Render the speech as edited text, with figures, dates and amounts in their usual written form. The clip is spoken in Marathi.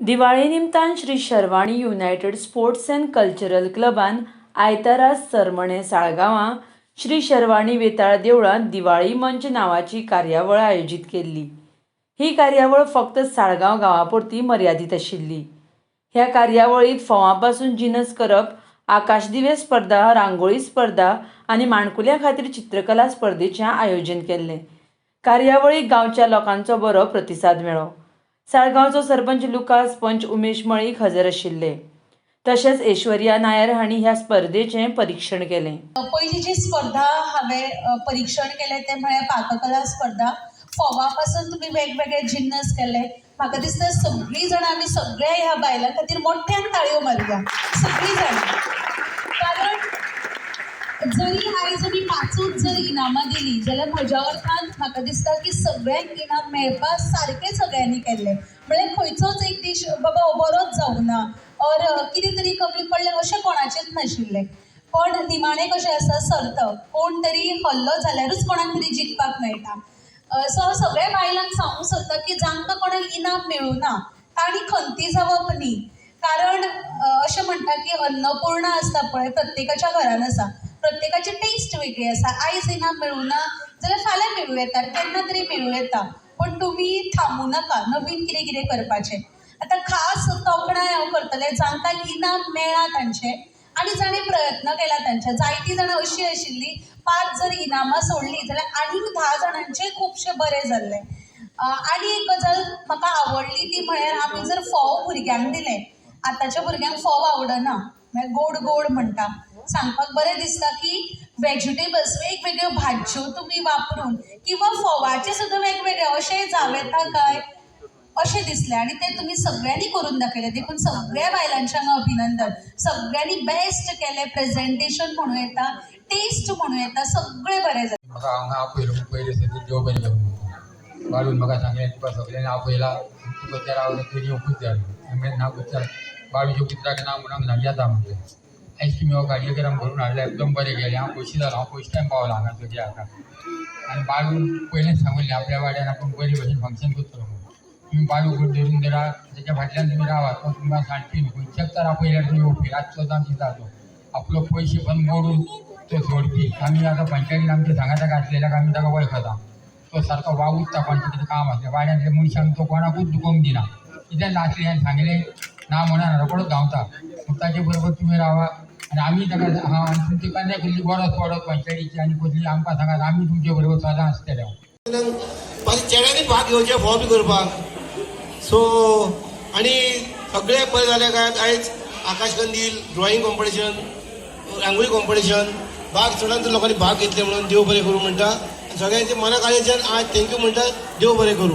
दिवाळे निमतान Shri Sharvani united sports and cultural क्लबान आयतारा सरमणे साळगांवां श्री शर्वाणी वेताळ देवळांत दिवाळी मंच नांवाची कार्यावळ आयोजीत केल्ली। ही कार्यावळ फक्त साळगांव गांवापुरती मर्यादीत आशिल्ली। ह्या कार्यावळीत फोवांपासून जिनस करप, आकाशदिवे स्पर्धा, रांगोळी स्पर्धा आनी माणकुल्यां खातीर चित्रकला स्पर्धेचें आयोजन केल्लें। कार्यावळीक गांवच्या लोकांचो बरो प्रतिसाद मेळ्ळो। साळगांवचो सरपंच लुकास, पंच उमेश मळीक हजर आशिल्ले। तशेंच ऐश्वर्या नायर हांणी ह्या स्पर्धेचें परीक्षण केलें। पहिली जी स्पर्धा हांवें परीक्षण केलें तें म्हळ्यार पाककला स्पर्धा। फोवा पासून तुमी वेगवेगळे जिन्नस केले। म्हाका दिसता सगळीं जाणां आमी सगळ्या ह्या बायलां खातीर मोठ्यान ताळयो मारया, सगळीं जाणां। कारण जरी आयज आमी पांचूच जर इनामां दिलीं जाल्यार म्हज्या अर्थान म्हाका दिसता की सगळ्यांक इनाम मेळपा सारकें सगळ्यांनी केल्लें। म्हळ्यार खंयचोच एक दीस बाबा हो बरोच जावना और कितें तरी कमी पडलें अशें कोणाचेंच नाशिल्लें। पण निमाणें कशें आसा सर्त, कोण तरी हरलो जाल्यारूच कोणाक तरी जिखपाक मेळटा। सो हांव सगळ्या बायलांक सांगूंक सोदता की जांकां कोणाक इनाम मेळूना तांणी खंती जावप न्ही। कारण अशें म्हणटा की अन्नपूर्णा आसता पळय प्रत्येकाच्या घरान आसा, प्रत्येकाची टेस्ट वेगळी आसा। आयज इनाम मेळूना जाल्यार फाल्यां मेळूं येता, केन्ना तरी मेळूं येता। पण तुमी थांबूं नाका, नवीन कितें कितें करपाचें। आतां खास तोखणाय हांव करतलें जांकां इनाम मेळ्ळा तांचे आनी जाणीं प्रयत्न केला तांचे। जायतीं जाणां अशीं आशिल्लीं 5 जर इनामां सोडलीं जाल्यार आनीक 10 जाणांचें खुबशें बरें जाल्लें। आनी एक गजाल म्हाका आवडली ती म्हळ्यार आमी जर फोव भुरग्यांक दिलें, आतांच्या भुरग्यांक फोव आवडना, म्हळ्यार गोड गोड म्हणटा। सांगपाक बरें दिसता की वेजिटेबल्स वेगवेगळ्यो भाज्यो तुमी वापरून किंवा फोवाचे सुद्दां वेगवेगळे अशें जावेता काय अशें दिसलें। आनी तें तुमी सगळ्यांनी करून दाखयलें, देखून सगळ्या बायलांचें हांव अभिनंदन। सगळ्यांनी बेस्ट केलें, प्रेजेंटेशन म्हणूं येता, टेस्ट म्हणूं येता, सगळें बरें जालें। म्हाका हांगा पयले सती देव बरें करूं वाडून म्हाका सांगलें तुका सगळ्यांनी आपयला, तुका त्या रावले तरी येवंकूच जाय। हांवें ना पुत्तर बाळूच्या पुत्राक ना म्हणून हांगा येता म्हणलें। आयज तुमी हो कार्यक्रम करून हाडले, एकदम बरें गेलें। हांव खोशी जालो, हांव फर्स्ट टायम पावला हांगा तुज्या हाका। आनी बाळून पयलेंच सांगलें आपल्या वाड्यान आपूण बरे भशेन फंक्शन करतलो म्हणून। तुम्ही बाळू गुड धरून धरा, त्याच्या फाटल्यान तुम्ही रावा, तो तुमकां सांगची न्हू। खंयच्याच तर आपयल्यार तुमी येवपी, रातचो जावन दिताचो आपलो पयशे पण मोडून तो सोडपी। आमी आतां पंचायतीन आमच्या सांगाता घातलेल्याक आमी ताका वळखता। तो सारको वावुरता कोणाचें कितें काम आसलें वाड्यांतल्या मनशांक तो कोणाकूच दुखोवंक दिना। कितें लासलें हांवें सांगलें ना म्हणून रोकडोच धांवता। ताचे बरोबर तुमी रावा आनी आमी ताका हांव आनी तुमची कन्या केल्ली गरज पडत पंचायतीची आनी कसली आमकां सांगात, आमी तुमचे बरोबर सदां आसतले। चेड्यांनी भाग घेवचे फोव बी करपाक। सो आनी सगळे बरें जालें काय आयज आकाशकंदील, ड्रॉइंग कॉम्पिटिशन, रांगोळी कॉम्पिटिशन, भाग चडांत लोकांनी भाग घेतले म्हणून देव बरें करूं म्हणटा। सगळ्यांचे मना काळजाच्यान आज थँक्यू म्हणटा, देव बरें करूं।